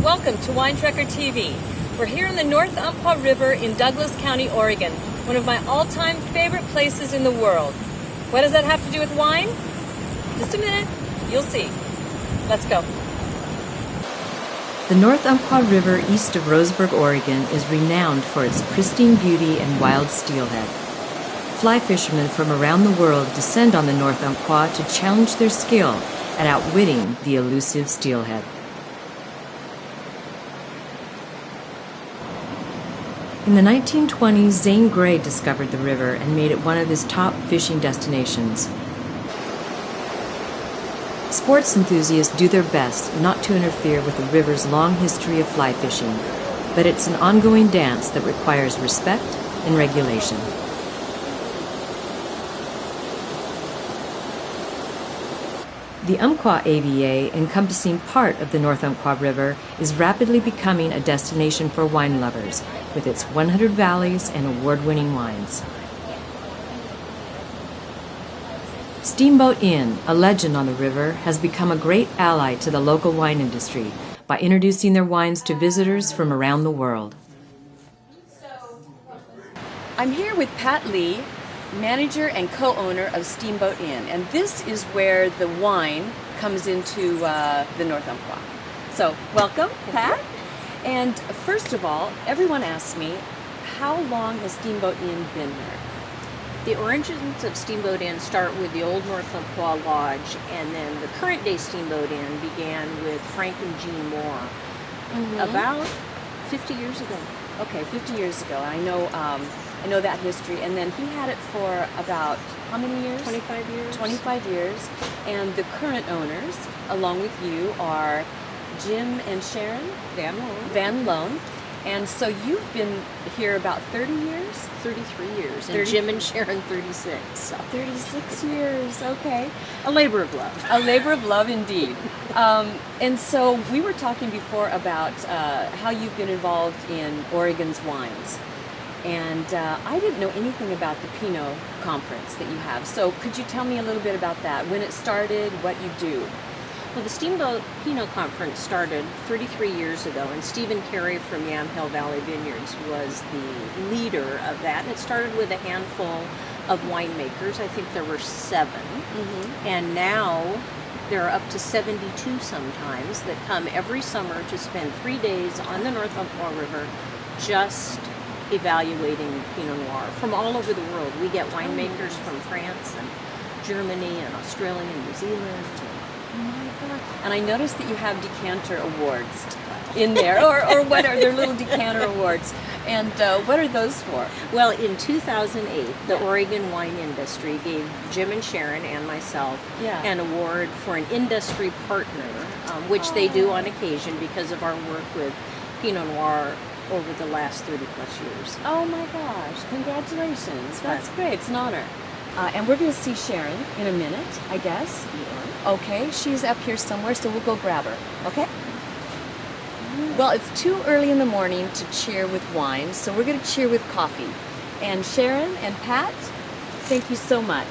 Welcome to WineTrekkerTV. We're here on the North Umpqua River in Douglas County, Oregon, one of my all-time favorite places in the world. What does that have to do with wine? Just a minute, you'll see. Let's go. The North Umpqua River east of Roseburg, Oregon is renowned for its pristine beauty and wild steelhead. Fly fishermen from around the world descend on the North Umpqua to challenge their skill at outwitting the elusive steelhead. In the 1920s, Zane Grey discovered the river and made it one of his top fishing destinations. Sports enthusiasts do their best not to interfere with the river's long history of fly fishing, but it's an ongoing dance that requires respect and regulation. The Umpqua AVA, encompassing part of the North Umpqua River, is rapidly becoming a destination for wine lovers, with its 100 valleys and award-winning wines. Steamboat Inn, a legend on the river, has become a great ally to the local wine industry by introducing their wines to visitors from around the world. I'm here with Pat Lee, manager and co-owner of Steamboat Inn, and this is where the wine comes into the North Umpqua. So, welcome, Pat. And first of all, everyone asks me, how long has Steamboat Inn been here? The origins of Steamboat Inn start with the old North Umpqua Lodge, and then the current day Steamboat Inn began with Frank and Jean Moore about 50 years ago. Okay, 50 years ago. I know that history. And then he had it for about how many years? 25 years. 25 years. And the current owners, along with you, are Jim and Sharon Van Loan. And so you've been here about 30 years? 33 years. And Jim and Sharon 36. So. 36 years, okay. A labor of love. A labor of love indeed. And so we were talking before about how you've been involved in Oregon's wines. And I didn't know anything about the Pinot conference that you have. So could you tell me a little bit about that? When it started, what you do? Well, the Steamboat Pinot Conference started 33 years ago, and Stephen Carey from Yamhill Valley Vineyards was the leader of that. And it started with a handful of winemakers. I think there were 7. And now there are up to 72 sometimes that come every summer to spend 3 days on the North Umpqua River just evaluating Pinot Noir from all over the world. We get winemakers from France and Germany and Australia and New Zealand. And I noticed that you have decanter awards in there, or what are their little decanter awards? And what are those for? Well, in 2008, the Oregon wine industry gave Jim and Sharon and myself an award for an industry partner, which they do on occasion because of our work with Pinot Noir over the last 30 plus years. Oh my gosh, congratulations. That's great, it's an honor. And we're going to see Sharon in a minute, I guess. Yeah. Okay, she's up here somewhere, so we'll go grab her, okay? Well, it's too early in the morning to cheer with wine, so we're going to cheer with coffee. And Sharon and Pat, thank you so much.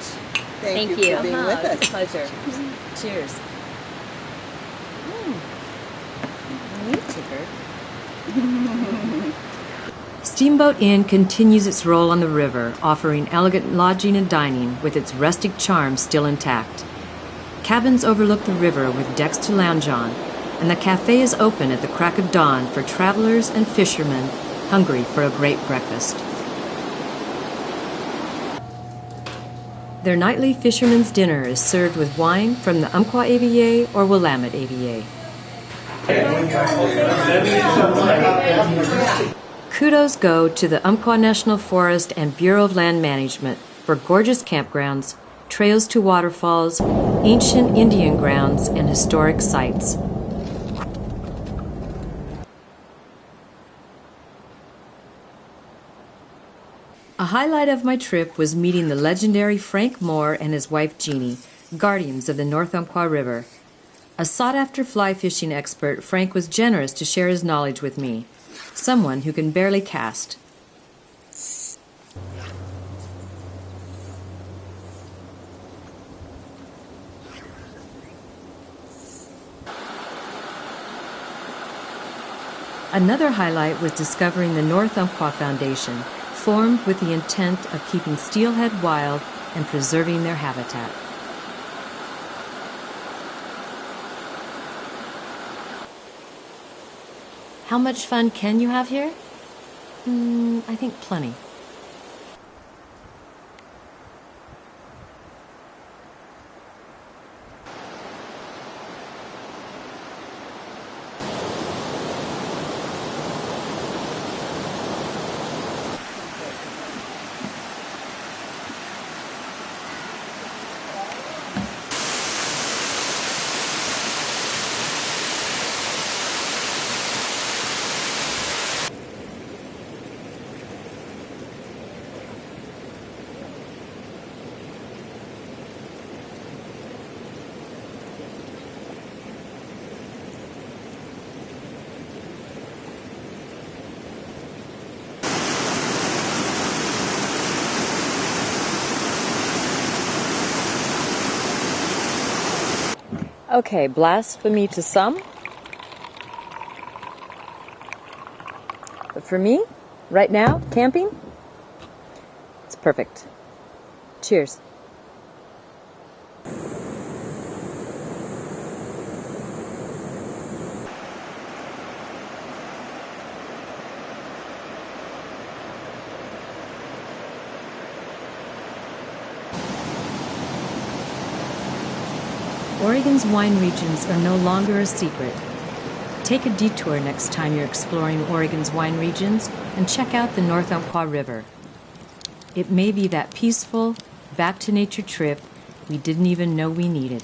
Thank you for being with us. It's a pleasure. Cheers. Neat ticker. Steamboat Inn continues its role on the river, offering elegant lodging and dining with its rustic charm still intact. Cabins overlook the river with decks to lounge on, and the cafe is open at the crack of dawn for travelers and fishermen hungry for a great breakfast. Their nightly fisherman's dinner is served with wine from the Umpqua AVA or Willamette AVA. Kudos go to the Umpqua National Forest and Bureau of Land Management for gorgeous campgrounds, trails to waterfalls, ancient Indian grounds, and historic sites. A highlight of my trip was meeting the legendary Frank Moore and his wife Jeannie, guardians of the North Umpqua River. A sought-after fly fishing expert, Frank was generous to share his knowledge with me, someone who can barely cast. Another highlight was discovering the North Umpqua Foundation, formed with the intent of keeping steelhead wild and preserving their habitat. How much fun can you have here? I think plenty. Okay, blasphemy to some. But for me, right now, camping, it's perfect. Cheers. Oregon's wine regions are no longer a secret. Take a detour next time you're exploring Oregon's wine regions and check out the North Umpqua River. It may be that peaceful, back-to-nature trip we didn't even know we needed.